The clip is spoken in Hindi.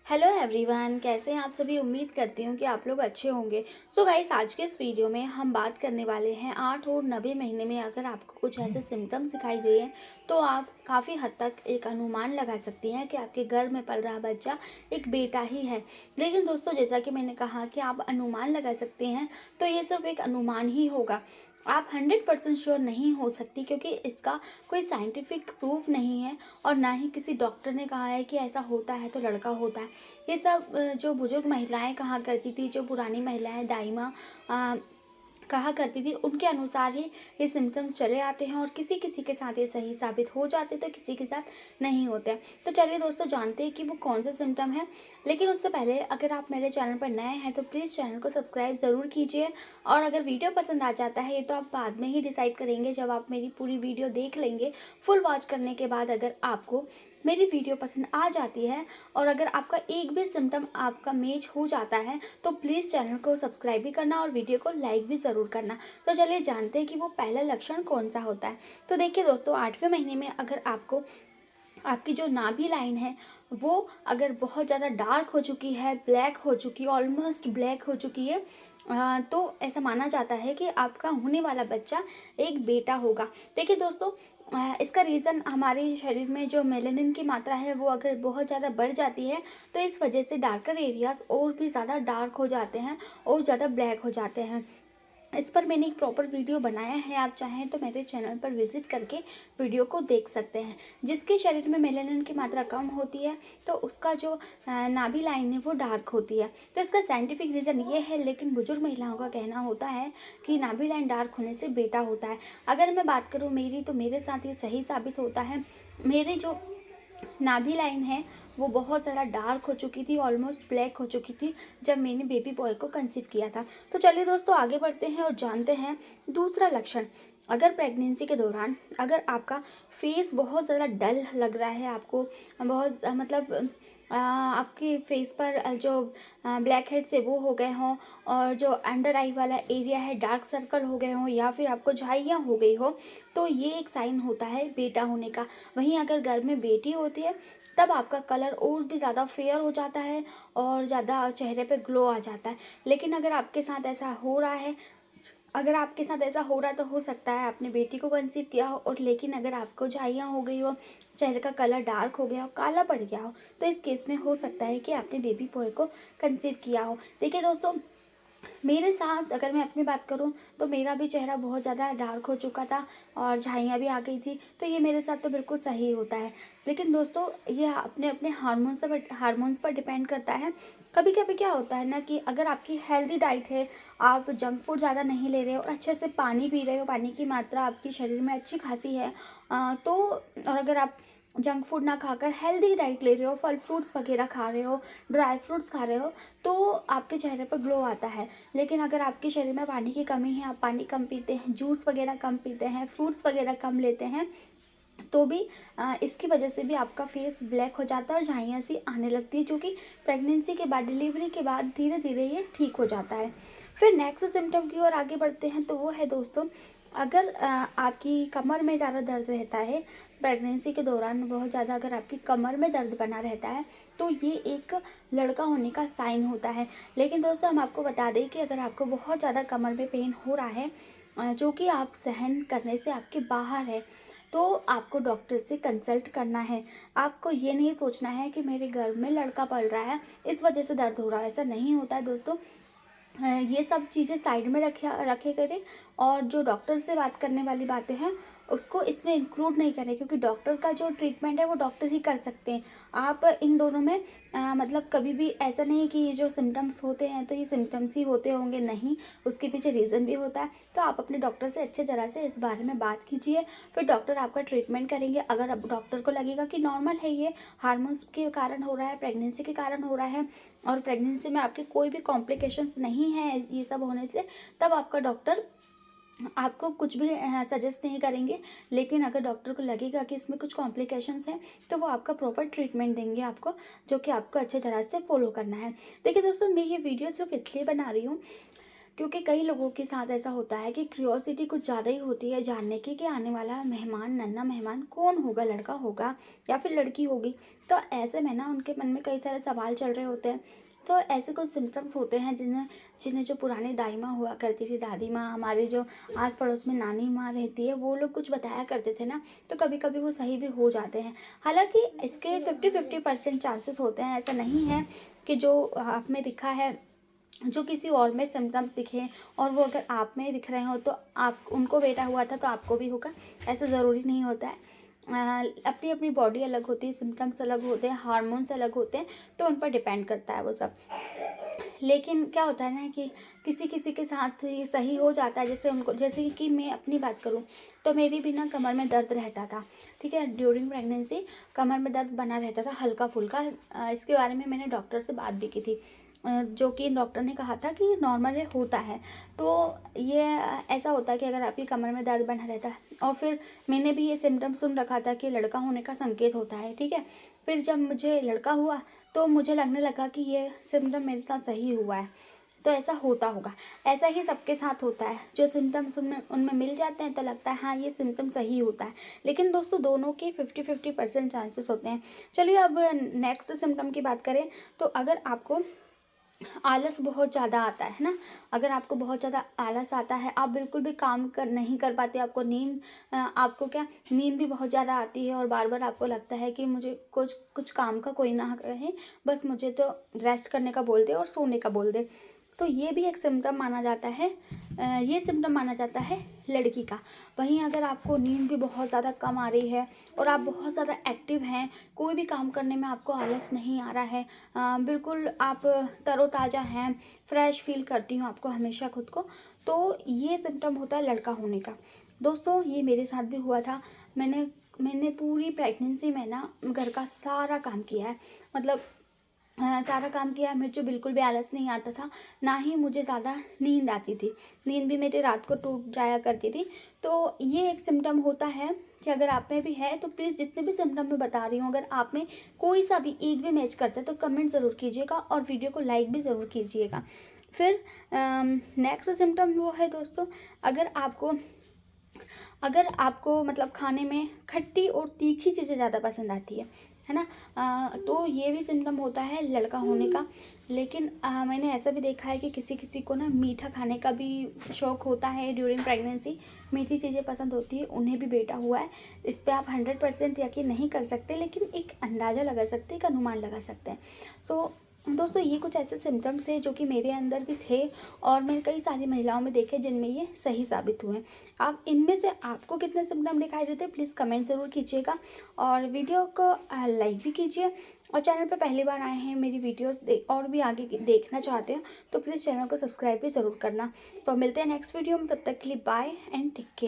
हेलो एवरीवन, कैसे हैं आप सभी। उम्मीद करती हूँ कि आप लोग अच्छे होंगे। सो गाइस, आज के इस वीडियो में हम बात करने वाले हैं 8 और 90 महीने में अगर आपको कुछ ऐसे सिम्टम्स दिखाई दे तो आप काफ़ी हद तक एक अनुमान लगा सकती हैं कि आपके गर्भ में पल रहा बच्चा एक बेटा ही है। लेकिन दोस्तों, जैसा कि मैंने कहा कि आप अनुमान लगा सकते हैं, तो ये सिर्फ एक अनुमान ही होगा। आप 100% श्योर नहीं हो सकती, क्योंकि इसका कोई साइंटिफिक प्रूफ नहीं है और ना ही किसी डॉक्टर ने कहा है कि ऐसा होता है तो लड़का होता है। ये सब जो बुजुर्ग महिलाएं कहा करती थी, जो पुरानी महिलाएं दाइमा कहा करती थी, उनके अनुसार ही ये सिम्टम्स चले आते हैं और किसी किसी के साथ ये सही साबित हो जाते तो किसी के साथ नहीं होते। तो चलिए दोस्तों, जानते हैं कि वो कौन से सिम्टम है। लेकिन उससे पहले अगर आप मेरे चैनल पर नए हैं तो प्लीज़ चैनल को सब्सक्राइब ज़रूर कीजिए। और अगर वीडियो पसंद आ जाता है, ये तो आप बाद में ही डिसाइड करेंगे जब आप मेरी पूरी वीडियो देख लेंगे। फुल वॉच करने के बाद अगर आपको मेरी वीडियो पसंद आ जाती है और अगर आपका एक भी सिम्टम आपका मैच हो जाता है, तो प्लीज़ चैनल को सब्सक्राइब भी करना और वीडियो को लाइक भी ज़रूर करना। तो चलिए जानते हैं कि वो पहला लक्षण कौन सा होता है। तो देखिए दोस्तों, 8वें महीने में अगर आपको आपकी जो नाभि लाइन है वो अगर बहुत ज़्यादा डार्क हो चुकी है, ब्लैक हो चुकी है, ऑलमोस्ट ब्लैक हो चुकी है, तो ऐसा माना जाता है कि आपका होने वाला बच्चा एक बेटा होगा। देखिए दोस्तों, इसका रीज़न हमारे शरीर में जो मेलानिन की मात्रा है वो अगर बहुत ज़्यादा बढ़ जाती है, तो इस वजह से डार्कर एरियाज़ और भी ज़्यादा डार्क हो जाते हैं और ज़्यादा ब्लैक हो जाते हैं। इस पर मैंने एक प्रॉपर वीडियो बनाया है, आप चाहें तो मेरे चैनल पर विजिट करके वीडियो को देख सकते हैं। जिसके शरीर में मेलानिन की मात्रा कम होती है, तो उसका जो नाभि लाइन है वो डार्क होती है। तो इसका साइंटिफिक रीज़न ये है, लेकिन बुजुर्ग महिलाओं का कहना होता है कि नाभि लाइन डार्क होने से बेटा होता है। अगर मैं बात करूँ मेरी, तो मेरे साथ ये सही साबित होता है। मेरे जो नाभि लाइन है वो बहुत ज़्यादा डार्क हो चुकी थी, ऑलमोस्ट ब्लैक हो चुकी थी जब मैंने बेबी बॉय को कंसीव किया था। तो चलिए दोस्तों, आगे बढ़ते हैं और जानते हैं दूसरा लक्षण। अगर प्रेगनेंसी के दौरान अगर आपका फेस बहुत ज़्यादा डल लग रहा है, आपको बहुत मतलब आपके फेस पर जो ब्लैक हेड से वो हो गए हों, और जो अंडर आई वाला एरिया है डार्क सर्कल हो गए हों, या फिर आपको झाइयाँ हो गई हो, तो ये एक साइन होता है बेटा होने का। वहीं अगर घर में बेटी होती है, तब आपका कलर और भी ज़्यादा फेयर हो जाता है और ज़्यादा चेहरे पे ग्लो आ जाता है। लेकिन अगर आपके साथ ऐसा हो रहा है, तो हो सकता है आपने बेटी को कंसीव किया हो, और लेकिन अगर आपको झाइयाँ हो गई हो, चेहरे का कलर डार्क हो गया हो, काला पड़ गया हो, तो इस केस में हो सकता है कि आपने बेबी बॉय को कंसीव किया हो। देखिए दोस्तों, मेरे साथ अगर मैं अपनी बात करूं, तो मेरा भी चेहरा बहुत ज़्यादा डार्क हो चुका था और झाइयाँ भी आ गई थी, तो ये मेरे साथ तो बिल्कुल सही होता है। लेकिन दोस्तों, ये अपने अपने हार्मोन्स पर डिपेंड करता है। कभी कभी क्या होता है ना, कि अगर आपकी हेल्दी डाइट है, आप जंक फूड ज़्यादा नहीं ले रहे हो और अच्छे से पानी पी रहे हो, पानी की मात्रा आपके शरीर में अच्छी खासी है, तो और अगर आप जंक फूड ना खाकर हेल्दी डाइट ले रहे हो, फल फ्रूट्स वगैरह खा रहे हो, ड्राई फ्रूट्स खा रहे हो, तो आपके चेहरे पर ग्लो आता है। लेकिन अगर आपके शरीर में पानी की कमी है, आप पानी कम पीते हैं, जूस वगैरह कम पीते हैं, फ्रूट्स वगैरह कम लेते हैं, तो भी इसकी वजह से भी आपका फेस ब्लैक हो जाता है और झाइयाँ सी आने लगती है, जो कि प्रेगनेंसी के बाद, डिलीवरी के बाद धीरे धीरे ये ठीक हो जाता है। फिर नेक्स्ट सिम्टम की ओर आगे बढ़ते हैं, तो वो है दोस्तों, अगर आपकी कमर में ज़्यादा दर्द रहता है प्रेगनेंसी के दौरान, बहुत ज़्यादा अगर आपकी कमर में दर्द बना रहता है, तो ये एक लड़का होने का साइन होता है। लेकिन दोस्तों, हम आपको बता दें कि अगर आपको बहुत ज़्यादा कमर में पेन हो रहा है, जो कि आप सहन करने से आपके बाहर है, तो आपको डॉक्टर से कंसल्ट करना है। आपको ये नहीं सोचना है कि मेरे घर में लड़का पल रहा है इस वजह से दर्द हो रहा है, ऐसा नहीं होता है दोस्तों। ये सब चीज़ें साइड में रखे करें, और जो डॉक्टर से बात करने वाली बातें हैं उसको इसमें इंक्लूड नहीं करें, क्योंकि डॉक्टर का जो ट्रीटमेंट है वो डॉक्टर ही कर सकते हैं। आप इन दोनों में मतलब कभी भी ऐसा नहीं कि ये जो सिम्टम्स होते हैं तो ये सिम्टम्स ही होते होंगे, नहीं, उसके पीछे रीज़न भी होता है। तो आप अपने डॉक्टर से अच्छे तरह से इस बारे में बात कीजिए, फिर डॉक्टर आपका ट्रीटमेंट करेंगे। अगर अब डॉक्टर को लगेगा कि नॉर्मल है, ये हार्मोन्स के कारण हो रहा है, प्रेगनेंसी के कारण हो रहा है, और प्रेगनेंसी में आपके कोई भी कॉम्प्लिकेशंस नहीं है ये सब होने से, तब आपका डॉक्टर आपको कुछ भी सजेस्ट नहीं करेंगे। लेकिन अगर डॉक्टर को लगेगा कि इसमें कुछ कॉम्प्लिकेशंस हैं, तो वो आपका प्रॉपर ट्रीटमेंट देंगे आपको, जो कि आपको अच्छे तरह से फॉलो करना है। देखिए दोस्तों, मैं ये वीडियो सिर्फ इसलिए बना रही हूँ क्योंकि कई लोगों के साथ ऐसा होता है कि क्यूरियोसिटी कुछ ज़्यादा ही होती है जानने की कि आने वाला मेहमान, नन्हा मेहमान कौन होगा, लड़का होगा या फिर लड़की होगी। तो ऐसे में ना उनके मन में कई सारे सवाल चल रहे होते हैं। तो ऐसे कुछ सिम्टम्स होते हैं जिन्हें जिन्हें जो पुरानी दादी माँ हुआ करती थी, दादी माँ, हमारी जो आस पड़ोस में नानी माँ रहती है, वो लोग कुछ बताया करते थे ना, तो कभी कभी वो सही भी हो जाते हैं। हालांकि इसके 50-50% चांसेस होते हैं। ऐसा नहीं है कि जो आप में दिखा है, जो किसी और में सिम्टम्स दिखे और वो अगर आप में दिख रहे हो तो आप उनको बेटा हुआ था तो आपको भी होगा, ऐसा ज़रूरी नहीं होता है। अपनी अपनी बॉडी अलग होती है, सिम्टम्स अलग होते हैं, हार्मोन्स अलग होते हैं, तो उन पर डिपेंड करता है वो सब। लेकिन क्या होता है ना कि किसी किसी के साथ ये सही हो जाता है। जैसे उनको, जैसे कि मैं अपनी बात करूँ तो मेरी भी ना कमर में दर्द रहता था, ठीक है, ड्यूरिंग प्रेगनेंसी कमर में दर्द बना रहता था हल्का फुल्का। इसके बारे में मैंने डॉक्टर से बात भी की थी, जो कि डॉक्टर ने कहा था कि ये नॉर्मल है, होता है। तो ये ऐसा होता है कि अगर आपकी कमर में दर्द बना रहता है, और फिर मैंने भी ये सिम्टम सुन रखा था कि लड़का होने का संकेत होता है, ठीक है। फिर जब मुझे लड़का हुआ तो मुझे लगने लगा कि ये सिम्टम मेरे साथ सही हुआ है, तो ऐसा होता होगा। ऐसा ही सबके साथ होता है, जो सिम्टम्स उनमें मिल जाते हैं तो लगता है हाँ ये सिम्टम सही होता है। लेकिन दोस्तों दोनों के 50-50% चांसेस होते हैं। चलिए अब नेक्स्ट सिम्टम की बात करें तो अगर आपको आलस बहुत ज़्यादा आता है ना, अगर आपको बहुत ज़्यादा आलस आता है, आप बिल्कुल भी काम नहीं कर पाते, आपको नींद आपको क्या नींद भी बहुत ज़्यादा आती है और बार बार आपको लगता है कि मुझे कुछ कुछ काम का कोई ना कहे, बस मुझे तो रेस्ट करने का बोल दे और सोने का बोल दे, तो ये भी एक सिम्टम माना जाता है। ये सिम्टम माना जाता है लड़की का। वहीं अगर आपको नींद भी बहुत ज़्यादा कम आ रही है और आप बहुत ज़्यादा एक्टिव हैं, कोई भी काम करने में आपको आलस नहीं आ रहा है, बिल्कुल आप तरोताज़ा हैं, फ्रेश फील करती हूँ आपको हमेशा खुद को, तो ये सिम्टम होता है लड़का होने का। दोस्तों ये मेरे साथ भी हुआ था। मैंने पूरी प्रेगनेंसी में ना घर का सारा काम किया है, मतलब सारा काम किया। मुझे बिल्कुल भी आलस नहीं आता था, ना ही मुझे ज़्यादा नींद आती थी, नींद भी मेरी रात को टूट जाया करती थी। तो ये एक सिम्टम होता है कि अगर आप में भी है तो प्लीज़, जितने भी सिम्टम मैं बता रही हूँ, अगर आप में कोई सा भी एक भी मैच करता है तो कमेंट ज़रूर कीजिएगा और वीडियो को लाइक भी ज़रूर कीजिएगा। फिर नेक्स्ट सिम्टम वो है दोस्तों, अगर आपको मतलब खाने में खट्टी और तीखी चीज़ें ज़्यादा पसंद आती है ना, तो ये भी सिम्टम होता है लड़का होने का। लेकिन मैंने ऐसा भी देखा है कि किसी किसी को ना मीठा खाने का भी शौक़ होता है ड्यूरिंग प्रेगनेंसी, मीठी चीज़ें पसंद होती है, उन्हें भी बेटा हुआ है। इस पर आप 100% यकीन नहीं कर सकते, लेकिन एक अंदाज़ा लगा सकते हैं, एक अनुमान लगा सकते हैं। सो दोस्तों ये कुछ ऐसे सिम्टम्स थे जो कि मेरे अंदर भी थे और मैंने कई सारी महिलाओं में देखे जिनमें ये सही साबित हुए। आप इनमें से आपको कितने सिम्टम दिखाई देते हैं प्लीज़ कमेंट ज़रूर कीजिएगा और वीडियो को लाइक भी कीजिए। और चैनल पर पहली बार आए हैं, मेरी वीडियोस और भी आगे देखना चाहते हैं तो प्लीज़ चैनल को सब्सक्राइब भी ज़रूर करना। तो मिलते हैं नेक्स्ट वीडियो में, तब तक के लिए बाय एंड टेक केयर।